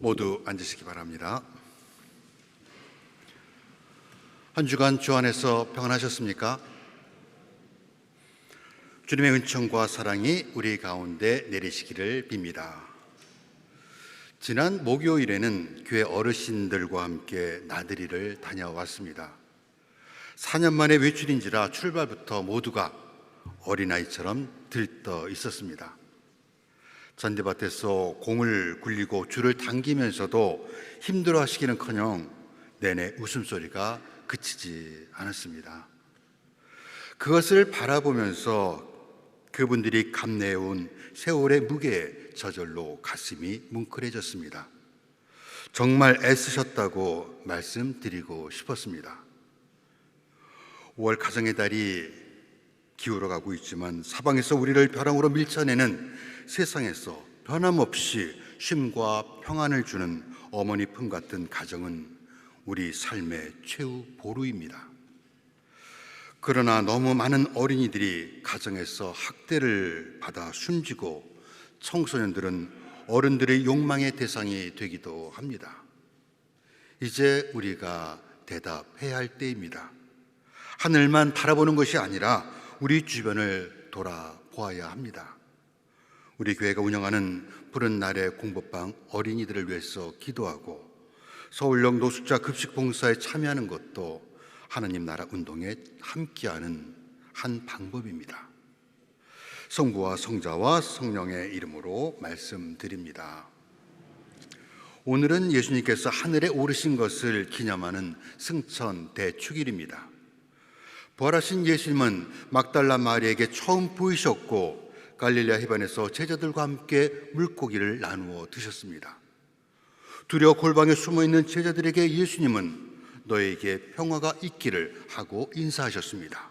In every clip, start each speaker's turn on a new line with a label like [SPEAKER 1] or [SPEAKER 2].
[SPEAKER 1] 모두 앉으시기 바랍니다. 한 주간 주 안에서 평안하셨습니까? 주님의 은총과 사랑이 우리 가운데 내리시기를 빕니다. 지난 목요일에는 교회 어르신들과 함께 나들이를 다녀왔습니다. 4년 만에 외출인지라 출발부터 모두가 어린아이처럼 들떠 있었습니다. 잔디밭에서 공을 굴리고 줄을 당기면서도 힘들어하시기는커녕 내내 웃음소리가 그치지 않았습니다. 그것을 바라보면서 그분들이 감내해온 세월의 무게에 저절로 가슴이 뭉클해졌습니다. 정말 애쓰셨다고 말씀드리고 싶었습니다. 5월 가정의 달이 기울어가고 있지만 사방에서 우리를 벼랑으로 밀쳐내는 세상에서 변함없이 쉼과 평안을 주는 어머니 품 같은 가정은 우리 삶의 최후 보루입니다. 그러나 너무 많은 어린이들이 가정에서 학대를 받아 숨지고 청소년들은 어른들의 욕망의 대상이 되기도 합니다. 이제 우리가 대답해야 할 때입니다. 하늘만 바라보는 것이 아니라 우리 주변을 돌아보아야 합니다. 우리 교회가 운영하는 푸른 날의 공부방 어린이들을 위해서 기도하고 서울역 노숙자 급식 봉사에 참여하는 것도 하나님 나라 운동에 함께하는 한 방법입니다. 성부와 성자와 성령의 이름으로 말씀드립니다. 오늘은 예수님께서 하늘에 오르신 것을 기념하는 승천 대축일입니다. 부활하신 예수님은 막달라 마리에게 처음 보이셨고 갈릴레아 해변에서 제자들과 함께 물고기를 나누어 드셨습니다. 두려워 골방에 숨어있는 제자들에게 예수님은 너에게 평화가 있기를 하고 인사하셨습니다.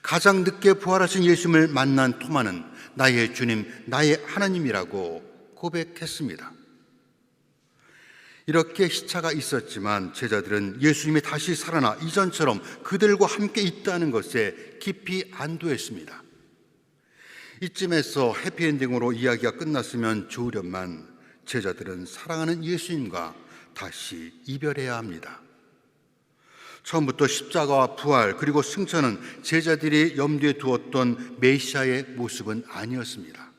[SPEAKER 1] 가장 늦게 부활하신 예수님을 만난 토마는 나의 주님, 나의 하나님이라고 고백했습니다. 이렇게 시차가 있었지만 제자들은 예수님이 다시 살아나 이전처럼 그들과 함께 있다는 것에 깊이 안도했습니다. 이쯤에서 해피엔딩으로 이야기가 끝났으면 좋으련만 제자들은 사랑하는 예수님과 다시 이별해야 합니다. 처음부터 십자가와 부활 그리고 승천은 제자들이 염두에 두었던 메시아의 모습은 아니었습니다.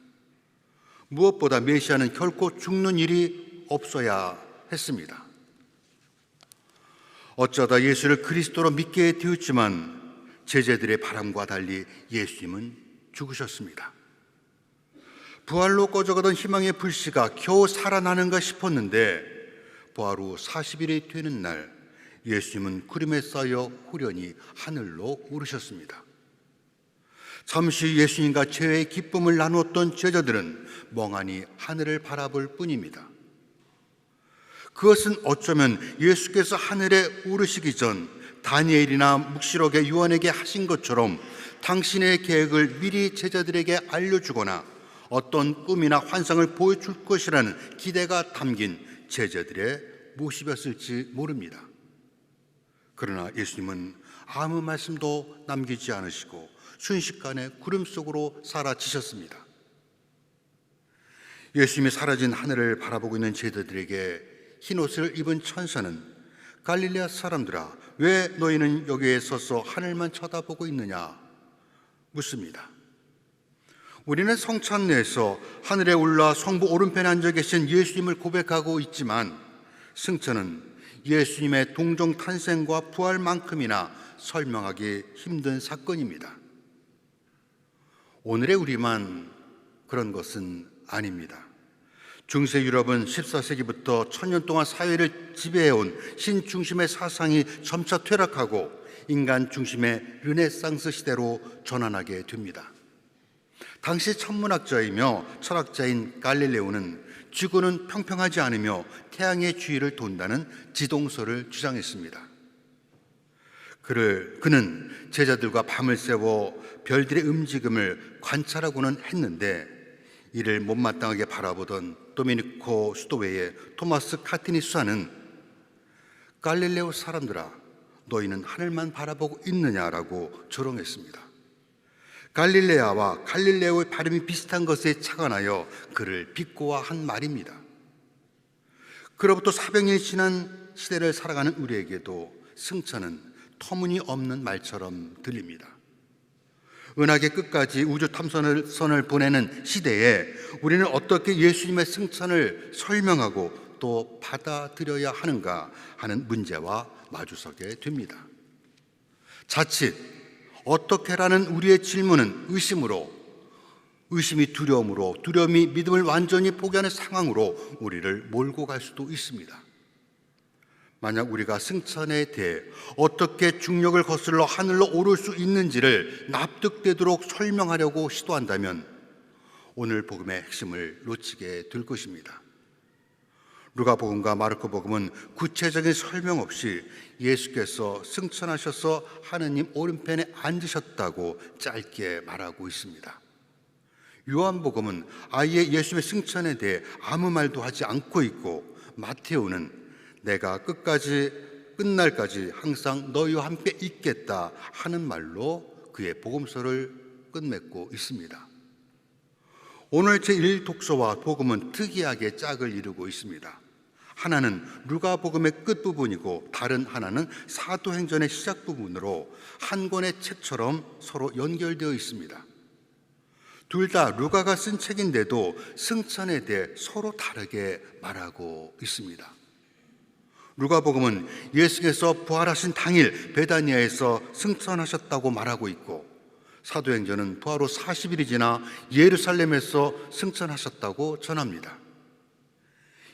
[SPEAKER 1] 무엇보다 메시아는 결코 죽는 일이 없어야 했습니다. 어쩌다 예수를 그리스도로 믿게 되었지만 제자들의 바람과 달리 예수님은 죽으셨습니다. 부활로 꺼져가던 희망의 불씨가 겨우 살아나는가 싶었는데 부활 후 40일이 되는 날 예수님은 구름에 쌓여 후련히 하늘로 오르셨습니다. 잠시 예수님과 죄의 기쁨을 나누었던 제자들은 멍하니 하늘을 바라볼 뿐입니다. 그것은 어쩌면 예수께서 하늘에 오르시기 전 다니엘이나 묵시록의 요한에게 하신 것처럼 당신의 계획을 미리 제자들에게 알려주거나 어떤 꿈이나 환상을 보여줄 것이라는 기대가 담긴 제자들의 모습이었을지 모릅니다. 그러나 예수님은 아무 말씀도 남기지 않으시고 순식간에 구름 속으로 사라지셨습니다. 예수님이 사라진 하늘을 바라보고 있는 제자들에게 흰옷을 입은 천사는 갈릴레아 사람들아, 왜 너희는 여기에 서서 하늘만 쳐다보고 있느냐 묻습니다. 우리는 성찬례에서 하늘에 올라 성부 오른편에 앉아 계신 예수님을 고백하고 있지만 승천은 예수님의 동정 탄생과 부활만큼이나 설명하기 힘든 사건입니다. 오늘의 우리만 그런 것은 아닙니다. 중세 유럽은 14세기부터 1000년 동안 사회를 지배해온 신중심의 사상이 점차 퇴락하고 인간 중심의 르네상스 시대로 전환하게 됩니다. 당시 천문학자이며 철학자인 갈릴레오는 지구는 평평하지 않으며 태양의 주위를 돈다는 지동설을 주장했습니다. 그는 제자들과 밤을 새워 별들의 움직임을 관찰하고는 했는데 이를 못마땅하게 바라보던 도미니코 수도회의 토마스 카티니 수사는 갈릴레오 사람들아, 너희는 하늘만 바라보고 있느냐라고 조롱했습니다. 갈릴레아와 갈릴레오의 발음이 비슷한 것에 착안하여 그를 비꼬아 한 말입니다. 그로부터 400년이 지난 시대를 살아가는 우리에게도 승천은 터무니없는 말처럼 들립니다. 은하계 끝까지 우주 탐사선을 보내는 시대에 우리는 어떻게 예수님의 승천을 설명하고 또 받아들여야 하는가 하는 문제와 마주서게 됩니다. 자칫 어떻게라는 우리의 질문은 의심이 두려움으로, 두려움이 믿음을 완전히 포기하는 상황으로 우리를 몰고 갈 수도 있습니다. 만약 우리가 승천에 대해 어떻게 중력을 거슬러 하늘로 오를 수 있는지를 납득되도록 설명하려고 시도한다면 오늘 복음의 핵심을 놓치게 될 것입니다. 누가복음과 마르코복음은 구체적인 설명 없이 예수께서 승천하셔서 하느님 오른편에 앉으셨다고 짧게 말하고 있습니다. 요한복음은 아예 예수의 승천에 대해 아무 말도 하지 않고 있고, 마테오는 내가 끝날까지 항상 너희와 함께 있겠다 하는 말로 그의 복음서를 끝맺고 있습니다. 오늘 제1독서와 복음은 특이하게 짝을 이루고 있습니다. 하나는 누가복음의 끝부분이고 다른 하나는 사도행전의 시작 부분으로 한 권의 책처럼 서로 연결되어 있습니다. 둘 다 누가가 쓴 책인데도 승천에 대해 서로 다르게 말하고 있습니다. 누가복음은 예수께서 부활하신 당일 베다니아에서 승천하셨다고 말하고 있고, 사도행전은 부활 후 40일이 지나 예루살렘에서 승천하셨다고 전합니다.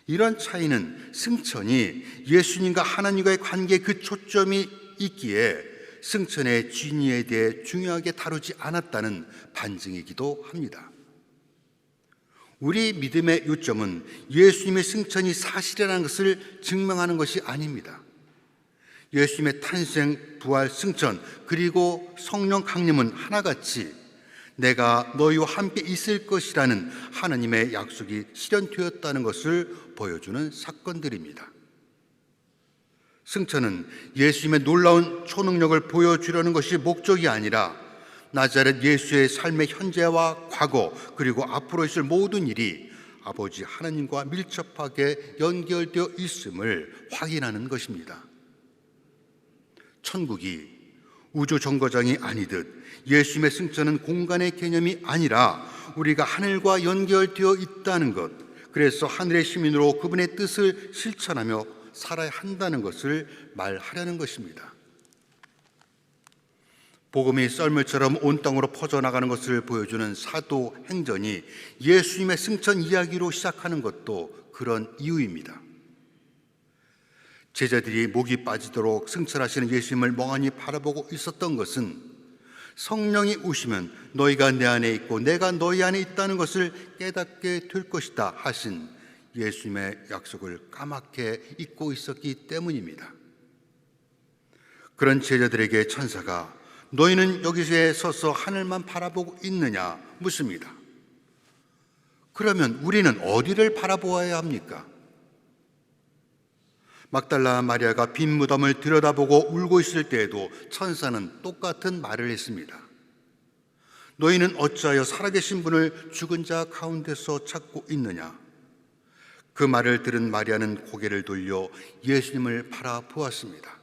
[SPEAKER 1] 이런 차이는 승천이 예수님과 하나님과의 관계에 그 초점이 있기에 승천의 진위에 대해 중요하게 다루지 않았다는 반증이기도 합니다. 우리 믿음의 요점은 예수님의 승천이 사실이라는 것을 증명하는 것이 아닙니다. 예수님의 탄생, 부활, 승천, 그리고 성령 강림은 하나같이 내가 너희와 함께 있을 것이라는 하나님의 약속이 실현되었다는 것을 보여주는 사건들입니다. 승천은 예수님의 놀라운 초능력을 보여주려는 것이 목적이 아니라 나자렛 예수의 삶의 현재와 과거 그리고 앞으로 있을 모든 일이 아버지 하나님과 밀접하게 연결되어 있음을 확인하는 것입니다. 천국이 우주 정거장이 아니듯 예수님의 승천은 공간의 개념이 아니라 우리가 하늘과 연결되어 있다는 것, 그래서 하늘의 시민으로 그분의 뜻을 실천하며 살아야 한다는 것을 말하려는 것입니다. 복음이 썰물처럼 온 땅으로 퍼져나가는 것을 보여주는 사도행전이 예수님의 승천 이야기로 시작하는 것도 그런 이유입니다. 제자들이 목이 빠지도록 승천하시는 예수님을 멍하니 바라보고 있었던 것은 성령이 오시면 너희가 내 안에 있고 내가 너희 안에 있다는 것을 깨닫게 될 것이다 하신 예수님의 약속을 까맣게 잊고 있었기 때문입니다. 그런 제자들에게 천사가 너희는 여기서 서서 하늘만 바라보고 있느냐 묻습니다. 그러면 우리는 어디를 바라보아야 합니까? 막달라 마리아가 빈 무덤을 들여다보고 울고 있을 때에도 천사는 똑같은 말을 했습니다. 너희는 어찌하여 살아계신 분을 죽은 자 가운데서 찾고 있느냐? 그 말을 들은 마리아는 고개를 돌려 예수님을 바라보았습니다.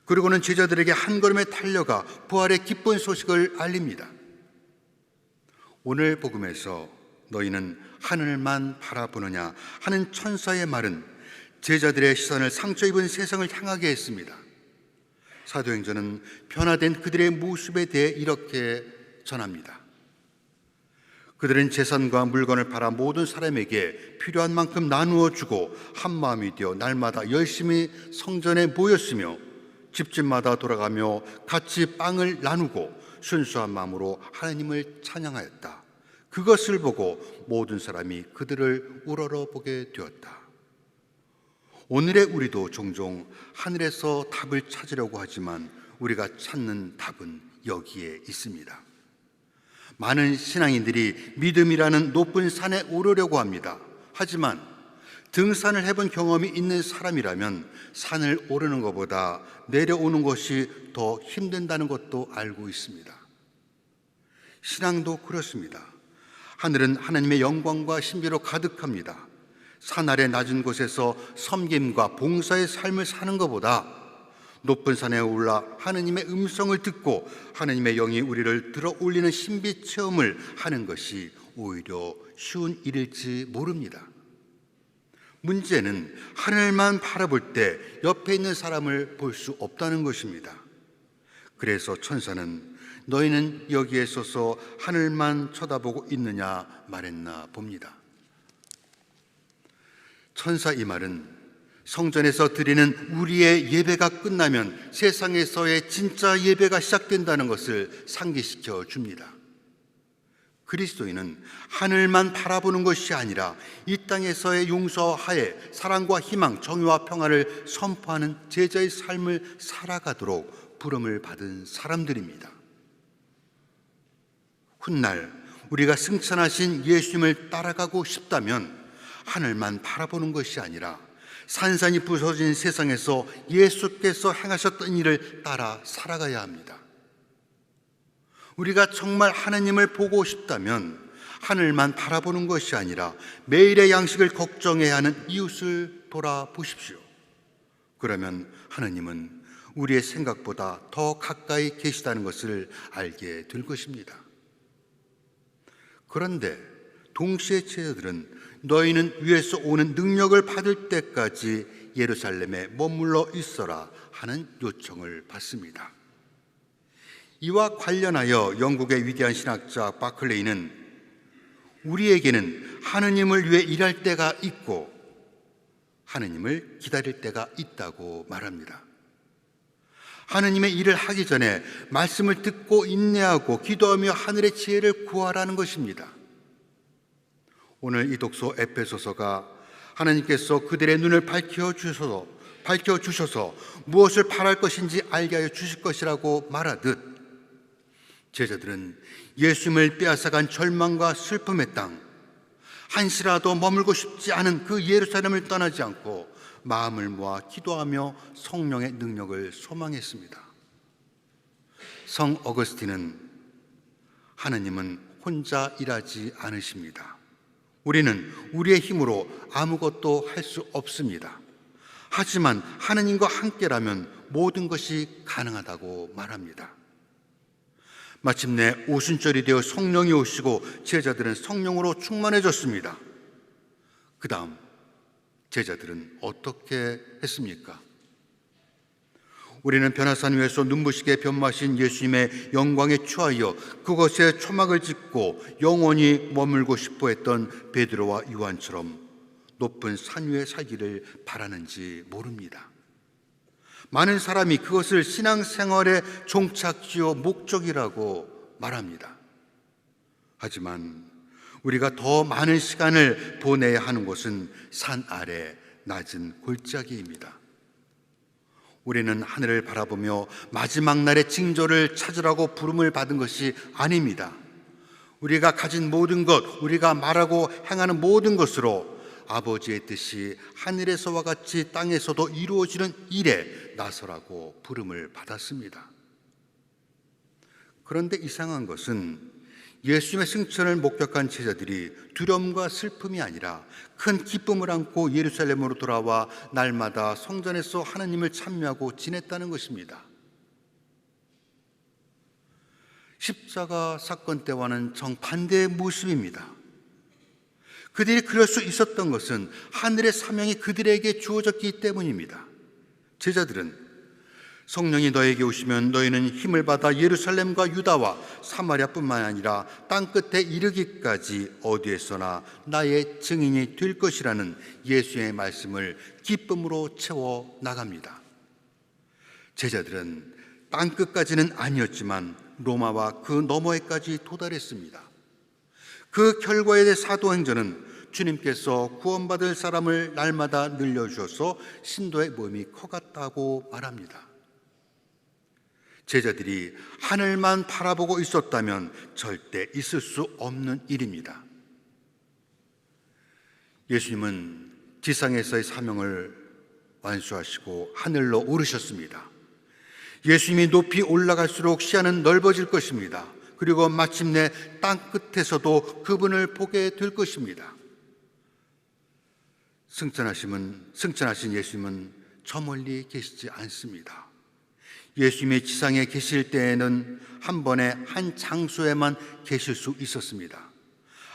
[SPEAKER 1] 그리고는 제자들에게 한 걸음에 달려가 부활의 기쁜 소식을 알립니다. 오늘 복음에서 너희는 하늘만 바라보느냐 하는 천사의 말은 제자들의 시선을 상처 입은 세상을 향하게 했습니다. 사도행전은 변화된 그들의 모습에 대해 이렇게 전합니다. 그들은 재산과 물건을 팔아 모든 사람에게 필요한 만큼 나누어 주고 한 마음이 되어 날마다 열심히 성전에 모였으며 집집마다 돌아가며 같이 빵을 나누고 순수한 마음으로 하나님을 찬양하였다. 그것을 보고 모든 사람이 그들을 우러러보게 되었다. 오늘의 우리도 종종 하늘에서 답을 찾으려고 하지만 우리가 찾는 답은 여기에 있습니다. 많은 신앙인들이 믿음이라는 높은 산에 오르려고 합니다. 하지만 등산을 해본 경험이 있는 사람이라면 산을 오르는 것보다 내려오는 것이 더 힘든다는 것도 알고 있습니다. 신앙도 그렇습니다. 하늘은 하나님의 영광과 신비로 가득합니다. 산 아래 낮은 곳에서 섬김과 봉사의 삶을 사는 것보다 높은 산에 올라 하느님의 음성을 듣고 하느님의 영이 우리를 들어 올리는 신비 체험을 하는 것이 오히려 쉬운 일일지 모릅니다. 문제는 하늘만 바라볼 때 옆에 있는 사람을 볼 수 없다는 것입니다. 그래서 천사는 너희는 여기에 서서 하늘만 쳐다보고 있느냐 말했나 봅니다. 천사 이 말은 성전에서 드리는 우리의 예배가 끝나면 세상에서의 진짜 예배가 시작된다는 것을 상기시켜 줍니다. 그리스도인은 하늘만 바라보는 것이 아니라 이 땅에서의 용서와 화해, 사랑과 희망, 정의와 평화를 선포하는 제자의 삶을 살아가도록 부름을 받은 사람들입니다. 훗날 우리가 승천하신 예수님을 따라가고 싶다면 하늘만 바라보는 것이 아니라 산산이 부서진 세상에서 예수께서 행하셨던 일을 따라 살아가야 합니다. 우리가 정말 하나님을 보고 싶다면 하늘만 바라보는 것이 아니라 매일의 양식을 걱정해야 하는 이웃을 돌아보십시오. 그러면 하나님은 우리의 생각보다 더 가까이 계시다는 것을 알게 될 것입니다. 그런데 동시에 제자들은 너희는 위에서 오는 능력을 받을 때까지 예루살렘에 머물러 있어라 하는 요청을 받습니다. 이와 관련하여 영국의 위대한 신학자 바클레이는 우리에게는 하느님을 위해 일할 때가 있고 하느님을 기다릴 때가 있다고 말합니다. 하느님의 일을 하기 전에 말씀을 듣고 인내하고 기도하며 하늘의 지혜를 구하라는 것입니다. 오늘 이 독서 에베소서가 하나님께서 그들의 눈을 밝혀주셔서 무엇을 바랄 것인지 알게 하여 주실 것이라고 말하듯 제자들은 예수님을 빼앗아간 절망과 슬픔의 땅, 한시라도 머물고 싶지 않은 그 예루살렘을 떠나지 않고 마음을 모아 기도하며 성령의 능력을 소망했습니다. 성 어거스틴은 하나님은 혼자 일하지 않으십니다. 우리는 우리의 힘으로 아무것도 할 수 없습니다. 하지만 하느님과 함께라면 모든 것이 가능하다고 말합니다. 마침내 오순절이 되어 성령이 오시고 제자들은 성령으로 충만해졌습니다. 그 다음 제자들은 어떻게 했습니까? 우리는 변화산 위에서 눈부시게 변마신 예수님의 영광에 취하여 그것에 초막을 짓고 영원히 머물고 싶어 했던 베드로와 요한처럼 높은 산 위에 살기를 바라는지 모릅니다. 많은 사람이 그것을 신앙생활의 종착지요 목적이라고 말합니다. 하지만 우리가 더 많은 시간을 보내야 하는 곳은 산 아래 낮은 골짜기입니다. 우리는 하늘을 바라보며 마지막 날의 징조를 찾으라고 부름을 받은 것이 아닙니다. 우리가 가진 모든 것, 우리가 말하고 행하는 모든 것으로 아버지의 뜻이 하늘에서와 같이 땅에서도 이루어지는 일에 나서라고 부름을 받았습니다. 그런데 이상한 것은 예수님의 승천을 목격한 제자들이 두려움과 슬픔이 아니라 큰 기쁨을 안고 예루살렘으로 돌아와 날마다 성전에서 하나님을 찬미하고 지냈다는 것입니다. 십자가 사건 때와는 정반대의 모습입니다. 그들이 그럴 수 있었던 것은 하늘의 사명이 그들에게 주어졌기 때문입니다. 제자들은 성령이 너에게 오시면 너희는 힘을 받아 예루살렘과 유다와 사마리아뿐만 아니라 땅끝에 이르기까지 어디에서나 나의 증인이 될 것이라는 예수의 말씀을 기쁨으로 채워 나갑니다. 제자들은 땅끝까지는 아니었지만 로마와 그 너머에까지 도달했습니다. 그 결과에 대해 사도행전은 주님께서 구원받을 사람을 날마다 늘려주셔서 신도의 모임이 커갔다고 말합니다. 제자들이 하늘만 바라보고 있었다면 절대 있을 수 없는 일입니다. 예수님은 지상에서의 사명을 완수하시고 하늘로 오르셨습니다. 예수님이 높이 올라갈수록 시야는 넓어질 것입니다. 그리고 마침내 땅 끝에서도 그분을 보게 될 것입니다. 승천하신 예수님은 저 멀리 계시지 않습니다. 예수님이 지상에 계실 때에는 한 번에 한 장소에만 계실 수 있었습니다.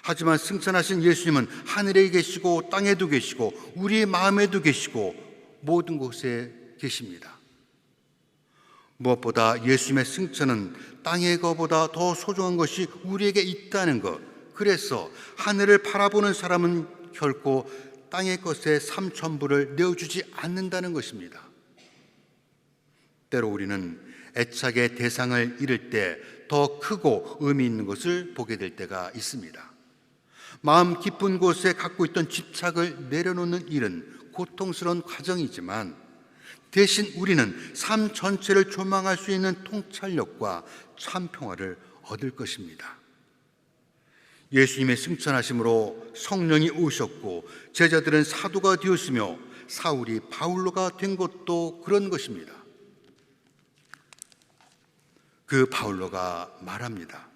[SPEAKER 1] 하지만 승천하신 예수님은 하늘에 계시고 땅에도 계시고 우리의 마음에도 계시고 모든 곳에 계십니다. 무엇보다 예수님의 승천은 땅의 것보다 더 소중한 것이 우리에게 있다는 것, 그래서 하늘을 바라보는 사람은 결코 땅의 것에 삼천부를 내어주지 않는다는 것입니다. 때로 우리는 애착의 대상을 잃을 때 더 크고 의미 있는 것을 보게 될 때가 있습니다. 마음 깊은 곳에 갖고 있던 집착을 내려놓는 일은 고통스러운 과정이지만 대신 우리는 삶 전체를 조망할 수 있는 통찰력과 참 평화를 얻을 것입니다. 예수님의 승천하심으로 성령이 오셨고 제자들은 사도가 되었으며 사울이 바울로가 된 것도 그런 것입니다. 그 바울로가 말합니다.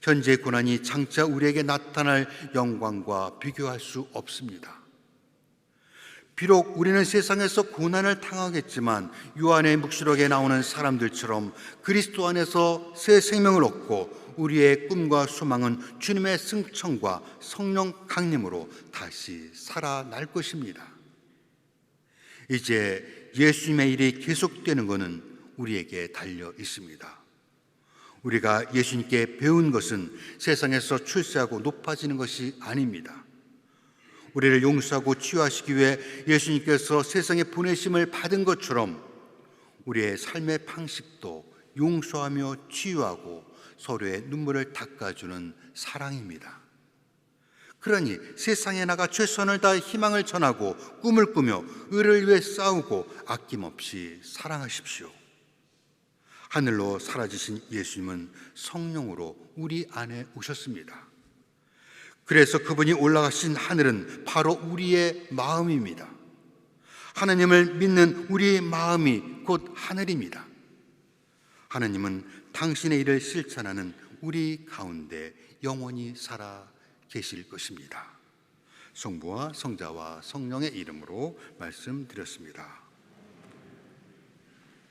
[SPEAKER 1] 현재 고난이 장차 우리에게 나타날 영광과 비교할 수 없습니다. 비록 우리는 세상에서 고난을 당하겠지만 요한의 묵시록에 나오는 사람들처럼 그리스도 안에서 새 생명을 얻고 우리의 꿈과 소망은 주님의 승천과 성령 강림으로 다시 살아날 것입니다. 이제 예수님의 일이 계속되는 것은 우리에게 달려 있습니다. 우리가 예수님께 배운 것은 세상에서 출세하고 높아지는 것이 아닙니다. 우리를 용서하고 치유하시기 위해 예수님께서 세상에 보내심을 받은 것처럼 우리의 삶의 방식도 용서하며 치유하고 서로의 눈물을 닦아주는 사랑입니다. 그러니 세상에 나가 최선을 다해 희망을 전하고 꿈을 꾸며 의를 위해 싸우고 아낌없이 사랑하십시오. 하늘로 사라지신 예수님은 성령으로 우리 안에 오셨습니다. 그래서 그분이 올라가신 하늘은 바로 우리의 마음입니다. 하나님을 믿는 우리의 마음이 곧 하늘입니다. 하나님은 당신의 일을 실천하는 우리 가운데 영원히 살아 계실 것입니다. 성부와 성자와 성령의 이름으로 말씀드렸습니다.